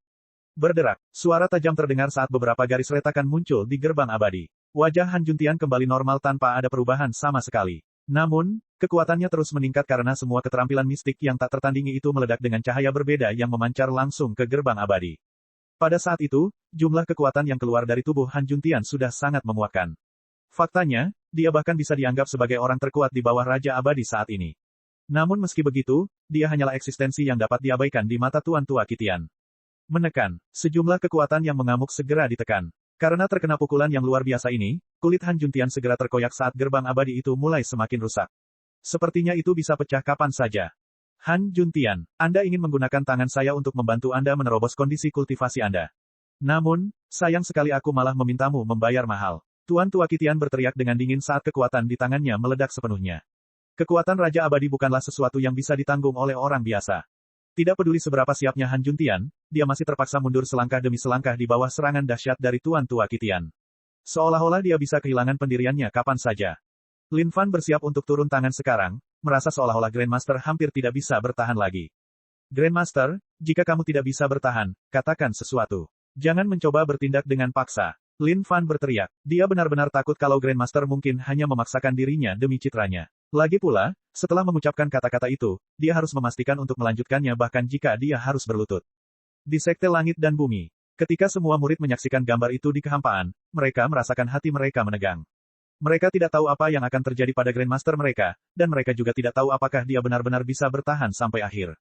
Berderak, suara tajam terdengar saat beberapa garis retakan muncul di gerbang abadi. Wajah Han Juntian kembali normal tanpa ada perubahan sama sekali. Namun, kekuatannya terus meningkat karena semua keterampilan mistik yang tak tertandingi itu meledak dengan cahaya berbeda yang memancar langsung ke gerbang abadi. Pada saat itu, jumlah kekuatan yang keluar dari tubuh Han Juntian sudah sangat memuakkan. Faktanya, dia bahkan bisa dianggap sebagai orang terkuat di bawah Raja Abadi saat ini. Namun meski begitu, dia hanyalah eksistensi yang dapat diabaikan di mata Tuan Tua Qitian. Menekan, sejumlah kekuatan yang mengamuk segera ditekan. Karena terkena pukulan yang luar biasa ini, kulit Han Juntian segera terkoyak saat gerbang abadi itu mulai semakin rusak. Sepertinya itu bisa pecah kapan saja. Han Juntian, Anda ingin menggunakan tangan saya untuk membantu Anda menerobos kondisi kultivasi Anda. Namun, sayang sekali aku malah memintamu membayar mahal. Tuan Tua Qitian berteriak dengan dingin saat kekuatan di tangannya meledak sepenuhnya. Kekuatan Raja Abadi bukanlah sesuatu yang bisa ditanggung oleh orang biasa. Tidak peduli seberapa siapnya Han Juntian, dia masih terpaksa mundur selangkah demi selangkah di bawah serangan dahsyat dari Tuan Tua Qitian. Seolah-olah dia bisa kehilangan pendiriannya kapan saja. Lin Fan bersiap untuk turun tangan sekarang, merasa seolah-olah Grandmaster hampir tidak bisa bertahan lagi. Grandmaster, jika kamu tidak bisa bertahan, katakan sesuatu. Jangan mencoba bertindak dengan paksa. Lin Fan berteriak. Dia benar-benar takut kalau Grandmaster mungkin hanya memaksakan dirinya demi citranya. Lagi pula, setelah mengucapkan kata-kata itu, dia harus memastikan untuk melanjutkannya bahkan jika dia harus berlutut. Di Sekte Langit dan Bumi, ketika semua murid menyaksikan gambar itu di kehampaan, mereka merasakan hati mereka menegang. Mereka tidak tahu apa yang akan terjadi pada Grandmaster mereka, dan mereka juga tidak tahu apakah dia benar-benar bisa bertahan sampai akhir.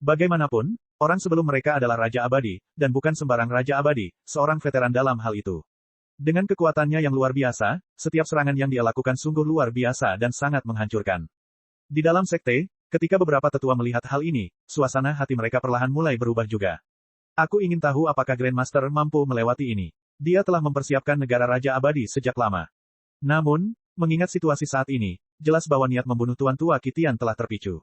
Bagaimanapun, orang sebelum mereka adalah Raja Abadi, dan bukan sembarang Raja Abadi, seorang veteran dalam hal itu. Dengan kekuatannya yang luar biasa, setiap serangan yang dia lakukan sungguh luar biasa dan sangat menghancurkan. Di dalam sekte, ketika beberapa tetua melihat hal ini, suasana hati mereka perlahan mulai berubah juga. Aku ingin tahu apakah Grandmaster mampu melewati ini. Dia telah mempersiapkan negara Raja Abadi sejak lama. Namun, mengingat situasi saat ini, jelas bahwa niat membunuh Tuan Tua Kitian telah terpicu.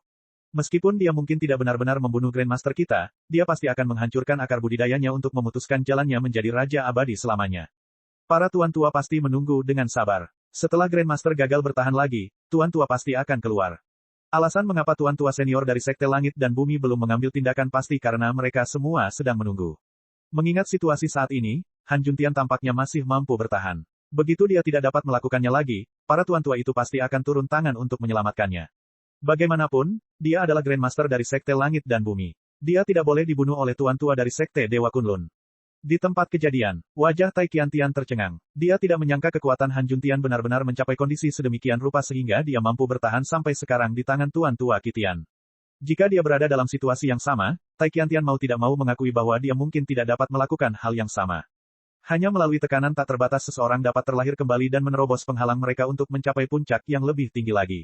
Meskipun dia mungkin tidak benar-benar membunuh Grandmaster kita, dia pasti akan menghancurkan akar budidayanya untuk memutuskan jalannya menjadi Raja Abadi selamanya. Para Tuan Tua pasti menunggu dengan sabar. Setelah Grandmaster gagal bertahan lagi, Tuan Tua pasti akan keluar. Alasan mengapa Tuan Tua senior dari Sekte Langit dan Bumi belum mengambil tindakan pasti karena mereka semua sedang menunggu. Mengingat situasi saat ini, Han Juntian tampaknya masih mampu bertahan. Begitu dia tidak dapat melakukannya lagi, para Tuan Tua itu pasti akan turun tangan untuk menyelamatkannya. Bagaimanapun, dia adalah Grandmaster dari Sekte Langit dan Bumi. Dia tidak boleh dibunuh oleh Tuan Tua dari Sekte Dewa Kunlun. Di tempat kejadian, wajah Tai Qiantian tercengang. Dia tidak menyangka kekuatan Han Juntian benar-benar mencapai kondisi sedemikian rupa sehingga dia mampu bertahan sampai sekarang di tangan Tuan Tua Kitian. Jika dia berada dalam situasi yang sama, Tai Qiantian mau tidak mau mengakui bahwa dia mungkin tidak dapat melakukan hal yang sama. Hanya melalui tekanan tak terbatas seseorang dapat terlahir kembali dan menerobos penghalang mereka untuk mencapai puncak yang lebih tinggi lagi.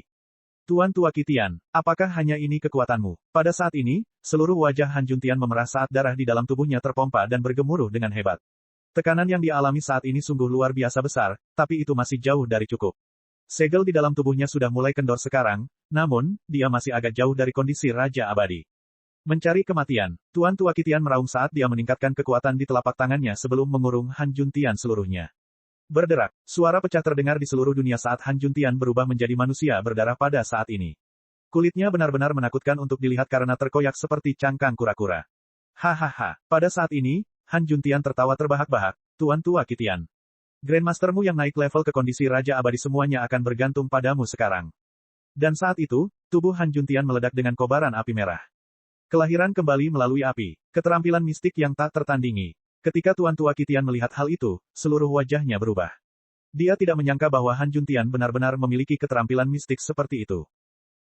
Tuan Tua Kitian, apakah hanya ini kekuatanmu? Pada saat ini, seluruh wajah Han Juntian memerah saat darah di dalam tubuhnya terpompa dan bergemuruh dengan hebat. Tekanan yang dia alami saat ini sungguh luar biasa besar, tapi itu masih jauh dari cukup. Segel di dalam tubuhnya sudah mulai kendor sekarang, namun, dia masih agak jauh dari kondisi Raja Abadi. Mencari kematian, Tuan Tua Kitian meraung saat dia meningkatkan kekuatan di telapak tangannya sebelum mengurung Han Juntian seluruhnya. Berderak, suara pecah terdengar di seluruh dunia saat Han Juntian berubah menjadi manusia berdarah pada saat ini. Kulitnya benar-benar menakutkan untuk dilihat karena terkoyak seperti cangkang kura-kura. Hahaha, pada saat ini, Han Juntian tertawa terbahak-bahak, Tuan Tua Kitian. Grandmastermu yang naik level ke kondisi Raja Abadi semuanya akan bergantung padamu sekarang. Dan saat itu, tubuh Han Juntian meledak dengan kobaran api merah. Kelahiran kembali melalui api, keterampilan mistik yang tak tertandingi. Ketika Tuan Tua Kitian melihat hal itu, seluruh wajahnya berubah. Dia tidak menyangka bahwa Han Juntian benar-benar memiliki keterampilan mistik seperti itu.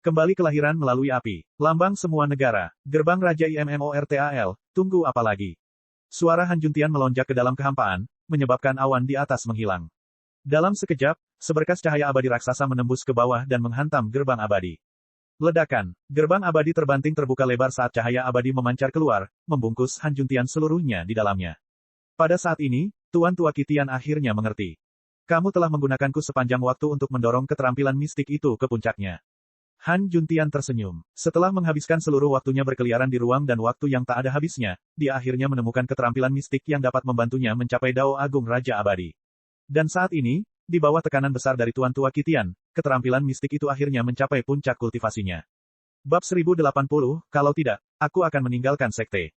Kembali kelahiran melalui api, lambang semua negara, gerbang Raja IMMORTAL, tunggu apa lagi? Suara Han Juntian melonjak ke dalam kehampaan, menyebabkan awan di atas menghilang. Dalam sekejap, seberkas cahaya abadi raksasa menembus ke bawah dan menghantam gerbang abadi. Ledakan, gerbang abadi terbanting terbuka lebar saat cahaya abadi memancar keluar, membungkus Han Juntian seluruhnya di dalamnya. Pada saat ini, Tuan Tua Kitian akhirnya mengerti. Kamu telah menggunakanku sepanjang waktu untuk mendorong keterampilan mistik itu ke puncaknya. Han Juntian tersenyum. Setelah menghabiskan seluruh waktunya berkeliaran di ruang dan waktu yang tak ada habisnya, dia akhirnya menemukan keterampilan mistik yang dapat membantunya mencapai Dao Agung Raja Abadi. Dan saat ini, di bawah tekanan besar dari Tuan Tua Kitian, keterampilan mistik itu akhirnya mencapai puncak kultivasinya. Bab 1080, kalau tidak, aku akan meninggalkan sekte.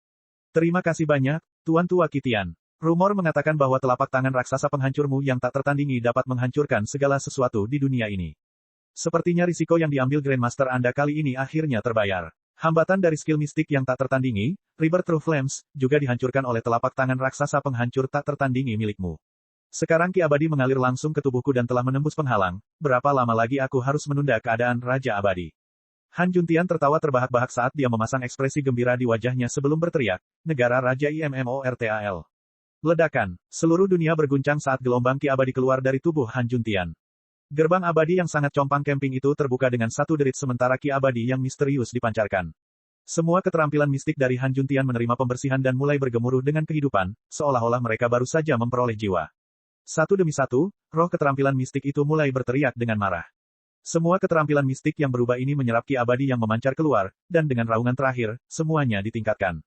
Terima kasih banyak, Tuan Tua Kitian. Rumor mengatakan bahwa telapak tangan raksasa penghancurmu yang tak tertandingi dapat menghancurkan segala sesuatu di dunia ini. Sepertinya risiko yang diambil Grandmaster Anda kali ini akhirnya terbayar. Hambatan dari skill mistik yang tak tertandingi, Rebirth True Flames, juga dihancurkan oleh telapak tangan raksasa penghancur tak tertandingi milikmu. Sekarang Ki Abadi mengalir langsung ke tubuhku dan telah menembus penghalang, berapa lama lagi aku harus menunda keadaan Raja Abadi? Han Juntian tertawa terbahak-bahak saat dia memasang ekspresi gembira di wajahnya sebelum berteriak, negara Raja IMMORTAL. Ledakan, seluruh dunia berguncang saat gelombang Ki Abadi keluar dari tubuh Han Juntian. Gerbang abadi yang sangat compang camping itu terbuka dengan satu derit sementara Ki Abadi yang misterius dipancarkan. Semua keterampilan mistik dari Han Juntian menerima pembersihan dan mulai bergemuruh dengan kehidupan, seolah-olah mereka baru saja memperoleh jiwa. Satu demi satu, roh keterampilan mistik itu mulai berteriak dengan marah. Semua keterampilan mistik yang berubah ini menyerap Ki Abadi yang memancar keluar, dan dengan raungan terakhir, semuanya ditingkatkan.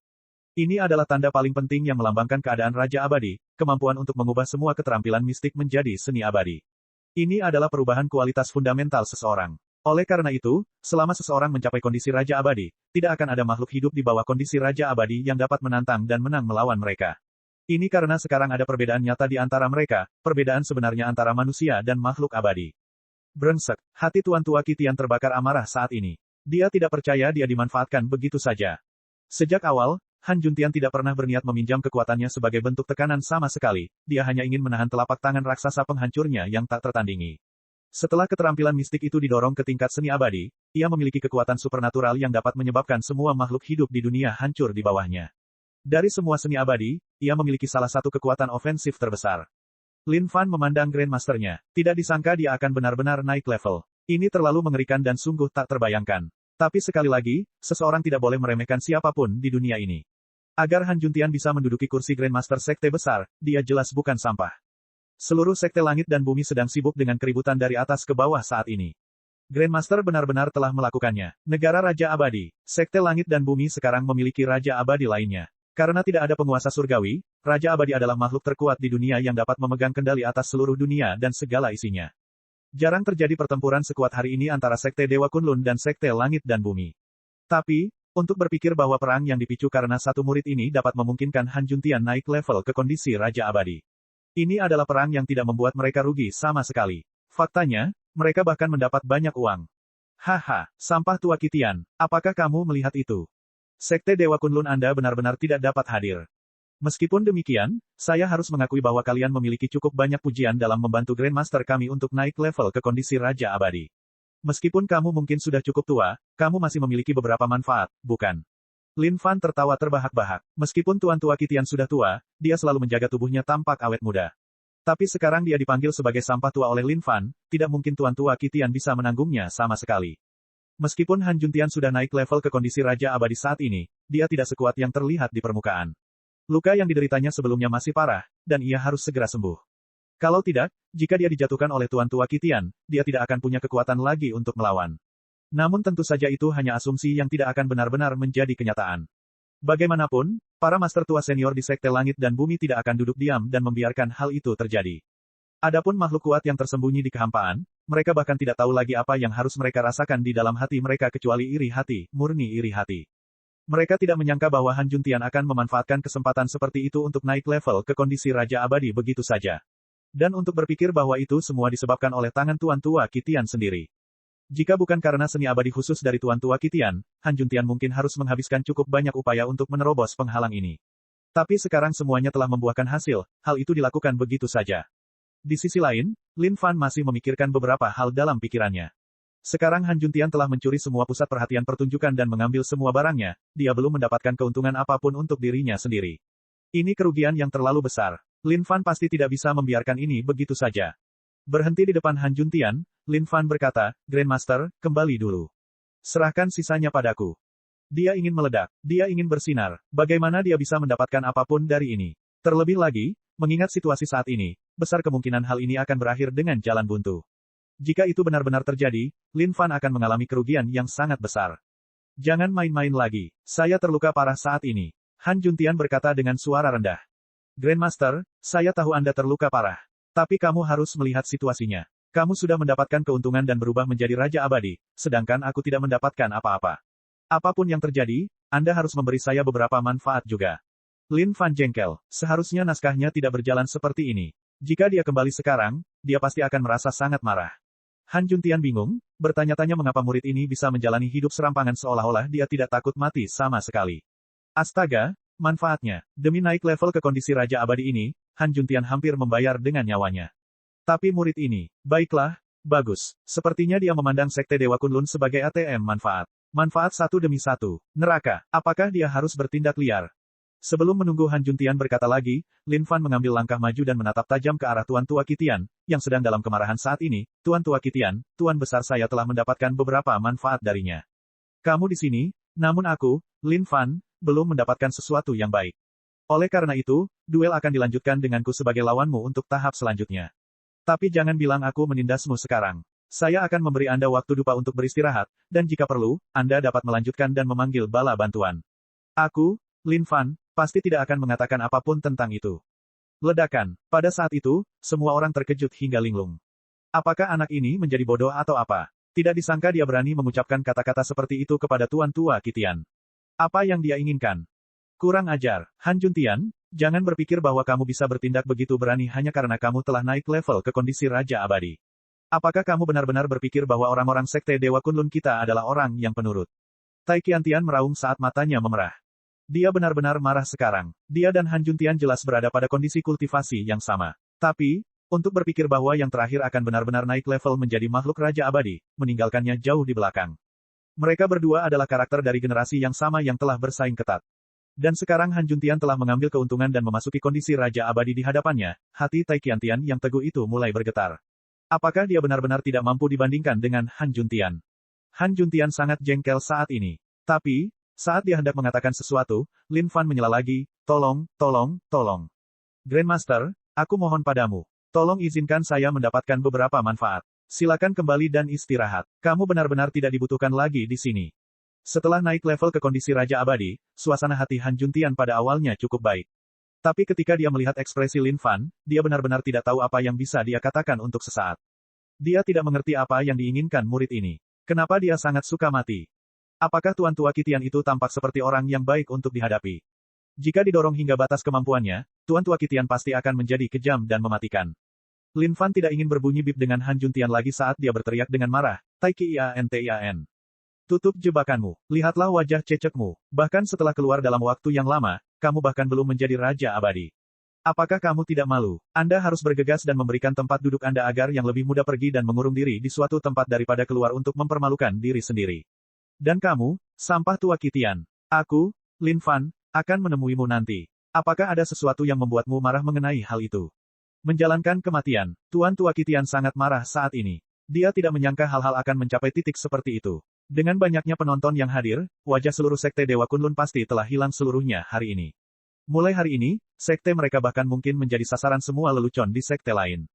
Ini adalah tanda paling penting yang melambangkan keadaan Raja Abadi, kemampuan untuk mengubah semua keterampilan mistik menjadi seni abadi. Ini adalah perubahan kualitas fundamental seseorang. Oleh karena itu, selama seseorang mencapai kondisi Raja Abadi, tidak akan ada makhluk hidup di bawah kondisi Raja Abadi yang dapat menantang dan menang melawan mereka. Ini karena sekarang ada perbedaan nyata di antara mereka, perbedaan sebenarnya antara manusia dan makhluk abadi. Brengsek, hati Tuan Tua Kitian terbakar amarah saat ini. Dia tidak percaya dia dimanfaatkan begitu saja. Sejak awal, Han Juntian tidak pernah berniat meminjam kekuatannya sebagai bentuk tekanan sama sekali, dia hanya ingin menahan telapak tangan raksasa penghancurnya yang tak tertandingi. Setelah keterampilan mistik itu didorong ke tingkat seni abadi, ia memiliki kekuatan supernatural yang dapat menyebabkan semua makhluk hidup di dunia hancur di bawahnya. Dari semua seni abadi, ia memiliki salah satu kekuatan ofensif terbesar. Lin Fan memandang Grandmaster-nya. Tidak disangka dia akan benar-benar naik level. Ini terlalu mengerikan dan sungguh tak terbayangkan. Tapi sekali lagi, seseorang tidak boleh meremehkan siapapun di dunia ini. Agar Han Juntian bisa menduduki kursi Grandmaster Sekte Besar, dia jelas bukan sampah. Seluruh Sekte Langit dan Bumi sedang sibuk dengan keributan dari atas ke bawah saat ini. Grandmaster benar-benar telah melakukannya. Negara Raja Abadi, Sekte Langit dan Bumi sekarang memiliki Raja Abadi lainnya. Karena tidak ada penguasa surgawi, Raja Abadi adalah makhluk terkuat di dunia yang dapat memegang kendali atas seluruh dunia dan segala isinya. Jarang terjadi pertempuran sekuat hari ini antara Sekte Dewa Kunlun dan Sekte Langit dan Bumi. Tapi, untuk berpikir bahwa perang yang dipicu karena satu murid ini dapat memungkinkan Han Juntian naik level ke kondisi Raja Abadi. Ini adalah perang yang tidak membuat mereka rugi sama sekali. Faktanya, mereka bahkan mendapat banyak uang. Haha, sampah tua Kitian, apakah kamu melihat itu? Sekte Dewa Kunlun Anda benar-benar tidak dapat hadir. Meskipun demikian, saya harus mengakui bahwa kalian memiliki cukup banyak pujian dalam membantu Grandmaster kami untuk naik level ke kondisi Raja Abadi. Meskipun kamu mungkin sudah cukup tua, kamu masih memiliki beberapa manfaat, bukan? Lin Fan tertawa terbahak-bahak. Meskipun Tuan Tua Kitian sudah tua, dia selalu menjaga tubuhnya tampak awet muda. Tapi sekarang dia dipanggil sebagai sampah tua oleh Lin Fan, tidak mungkin Tuan Tua Kitian bisa menanggungnya sama sekali. Meskipun Han Juntian sudah naik level ke kondisi Raja Abadi saat ini, dia tidak sekuat yang terlihat di permukaan. Luka yang dideritanya sebelumnya masih parah, dan ia harus segera sembuh. Kalau tidak, jika dia dijatuhkan oleh Tuan Tua Kitian, dia tidak akan punya kekuatan lagi untuk melawan. Namun tentu saja itu hanya asumsi yang tidak akan benar-benar menjadi kenyataan. Bagaimanapun, para master tua senior di Sekte Langit dan Bumi tidak akan duduk diam dan membiarkan hal itu terjadi. Adapun makhluk kuat yang tersembunyi di kehampaan, mereka bahkan tidak tahu lagi apa yang harus mereka rasakan di dalam hati mereka kecuali iri hati, murni iri hati. Mereka tidak menyangka bahwa Han Juntian akan memanfaatkan kesempatan seperti itu untuk naik level ke kondisi Raja Abadi begitu saja. Dan untuk berpikir bahwa itu semua disebabkan oleh tangan Tuan Tua Kitian sendiri. Jika bukan karena seni abadi khusus dari Tuan Tua Kitian, Han Juntian mungkin harus menghabiskan cukup banyak upaya untuk menerobos penghalang ini. Tapi sekarang semuanya telah membuahkan hasil, hal itu dilakukan begitu saja. Di sisi lain, Lin Fan masih memikirkan beberapa hal dalam pikirannya. Sekarang Han Juntian telah mencuri semua pusat perhatian pertunjukan dan mengambil semua barangnya, dia belum mendapatkan keuntungan apapun untuk dirinya sendiri. Ini kerugian yang terlalu besar. Lin Fan pasti tidak bisa membiarkan ini begitu saja. Berhenti di depan Han Juntian, Lin Fan berkata, Grandmaster, kembali dulu. Serahkan sisanya padaku. Dia ingin meledak, dia ingin bersinar, bagaimana dia bisa mendapatkan apapun dari ini? Terlebih lagi, mengingat situasi saat ini, besar kemungkinan hal ini akan berakhir dengan jalan buntu. Jika itu benar-benar terjadi, Lin Fan akan mengalami kerugian yang sangat besar. Jangan main-main lagi, saya terluka parah saat ini. Han Juntian berkata dengan suara rendah. Grandmaster, saya tahu Anda terluka parah. Tapi kamu harus melihat situasinya. Kamu sudah mendapatkan keuntungan dan berubah menjadi Raja Abadi, sedangkan aku tidak mendapatkan apa-apa. Apapun yang terjadi, Anda harus memberi saya beberapa manfaat juga. Lin Fan jengkel, seharusnya naskahnya tidak berjalan seperti ini. Jika dia kembali sekarang, dia pasti akan merasa sangat marah. Han Juntian bingung, bertanya-tanya mengapa murid ini bisa menjalani hidup serampangan seolah-olah dia tidak takut mati sama sekali. Astaga, manfaatnya, demi naik level ke kondisi Raja Abadi ini, Han Juntian hampir membayar dengan nyawanya. Tapi murid ini, baiklah, bagus. Sepertinya dia memandang Sekte Dewa Kunlun sebagai ATM manfaat. Manfaat satu demi satu. Neraka, apakah dia harus bertindak liar? Sebelum menunggu Han Juntian berkata lagi, Lin Fan mengambil langkah maju dan menatap tajam ke arah Tuan Tua Kitian, yang sedang dalam kemarahan saat ini. Tuan Tua Kitian, Tuan Besar saya telah mendapatkan beberapa manfaat darinya. Kamu di sini, namun aku, Lin Fan, belum mendapatkan sesuatu yang baik. Oleh karena itu, duel akan dilanjutkan denganku sebagai lawanmu untuk tahap selanjutnya. Tapi jangan bilang aku menindasmu sekarang. Saya akan memberi Anda waktu dupa untuk beristirahat, dan jika perlu, Anda dapat melanjutkan dan memanggil bala bantuan. Aku, Lin Fan, pasti tidak akan mengatakan apapun tentang itu. Ledakan. Pada saat itu, semua orang terkejut hingga linglung. Apakah anak ini menjadi bodoh atau apa? Tidak disangka dia berani mengucapkan kata-kata seperti itu kepada Tuan Tua Kitian. Apa yang dia inginkan? Kurang ajar, Han Juntian, jangan berpikir bahwa kamu bisa bertindak begitu berani hanya karena kamu telah naik level ke kondisi Raja Abadi. Apakah kamu benar-benar berpikir bahwa orang-orang Sekte Dewa Kunlun kita adalah orang yang penurut? Tai Qiantian meraung saat matanya memerah. Dia benar-benar marah sekarang. Dia dan Han Juntian jelas berada pada kondisi kultivasi yang sama. Tapi, Untuk berpikir bahwa yang terakhir akan benar-benar naik level menjadi makhluk Raja Abadi, meninggalkannya jauh di belakang. Mereka berdua adalah karakter dari generasi yang sama yang telah bersaing ketat. Dan sekarang Han Juntian telah mengambil keuntungan dan memasuki kondisi Raja Abadi di hadapannya, hati Tai Qiantian yang teguh itu mulai bergetar. Apakah dia benar-benar tidak mampu dibandingkan dengan Han Juntian? Han Juntian sangat jengkel saat ini. Tapi, saat dia hendak mengatakan sesuatu, Lin Fan menyela lagi, tolong, tolong, tolong. Grandmaster, aku mohon padamu. Tolong izinkan saya mendapatkan beberapa manfaat. Silakan kembali dan istirahat. Kamu benar-benar tidak dibutuhkan lagi di sini. Setelah naik level ke kondisi Raja Abadi, suasana hati Han Juntian pada awalnya cukup baik. Tapi ketika dia melihat ekspresi Lin Fan, dia benar-benar tidak tahu apa yang bisa dia katakan untuk sesaat. Dia tidak mengerti apa yang diinginkan murid ini. Kenapa dia sangat suka mati? Apakah Tuan Tua Qitian itu tampak seperti orang yang baik untuk dihadapi? Jika didorong hingga batas kemampuannya, Tuan Tua Qitian pasti akan menjadi kejam dan mematikan. Lin Fan tidak ingin berbunyi bip dengan Han Juntian lagi saat dia berteriak dengan marah, Tai Qiantian. Tutup jebakanmu, lihatlah wajah cecekmu, bahkan setelah keluar dalam waktu yang lama, kamu bahkan belum menjadi Raja Abadi. Apakah kamu tidak malu? Anda harus bergegas dan memberikan tempat duduk Anda agar yang lebih muda pergi dan mengurung diri di suatu tempat daripada keluar untuk mempermalukan diri sendiri. Dan kamu, sampah tua Qitian. Aku, Lin Fan, akan menemuimu nanti. Apakah ada sesuatu yang membuatmu marah mengenai hal itu? Menjalankan kematian, Tuan Tua Qitian sangat marah saat ini. Dia tidak menyangka hal-hal akan mencapai titik seperti itu. Dengan banyaknya penonton yang hadir, wajah seluruh Sekte Dewa Kunlun pasti telah hilang seluruhnya hari ini. Mulai hari ini, sekte mereka bahkan mungkin menjadi sasaran semua lelucon di sekte lain.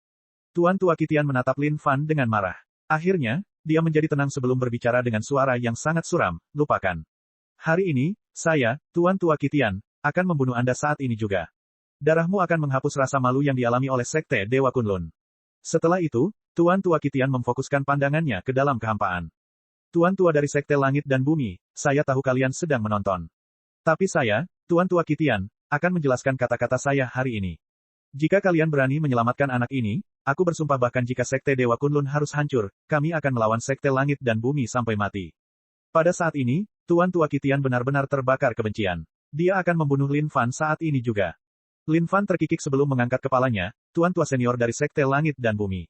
Tuan Tua Qitian menatap Lin Fan dengan marah. Akhirnya, dia menjadi tenang sebelum berbicara dengan suara yang sangat suram, lupakan. Hari ini, saya, Tuan Tua Qitian, akan membunuh Anda saat ini juga. Darahmu akan menghapus rasa malu yang dialami oleh Sekte Dewa Kunlun. Setelah itu, Tuan Tua Qitian memfokuskan pandangannya ke dalam kehampaan. Tuan Tua dari Sekte Langit dan Bumi, saya tahu kalian sedang menonton. Tapi saya, Tuan Tua Qitian, akan menjelaskan kata-kata saya hari ini. Jika kalian berani menyelamatkan anak ini, aku bersumpah bahkan jika Sekte Dewa Kunlun harus hancur, kami akan melawan Sekte Langit dan Bumi sampai mati. Pada saat ini, Tuan Tua Qitian benar-benar terbakar kebencian. Dia akan membunuh Lin Fan saat ini juga. Lin Fan terkikik sebelum mengangkat kepalanya, Tuan Tua senior dari Sekte Langit dan Bumi.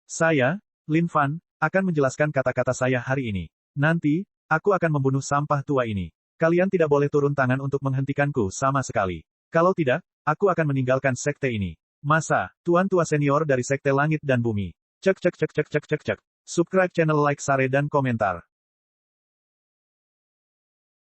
Saya, Lin Fan, akan menjelaskan kata-kata saya hari ini. Nanti, aku akan membunuh sampah tua ini. Kalian tidak boleh turun tangan untuk menghentikanku sama sekali. Kalau tidak, aku akan meninggalkan sekte ini. Masa, Tuan Tua senior dari Sekte Langit dan Bumi. Cek cek cek cek cek cek cek. Subscribe channel, like, share dan komentar.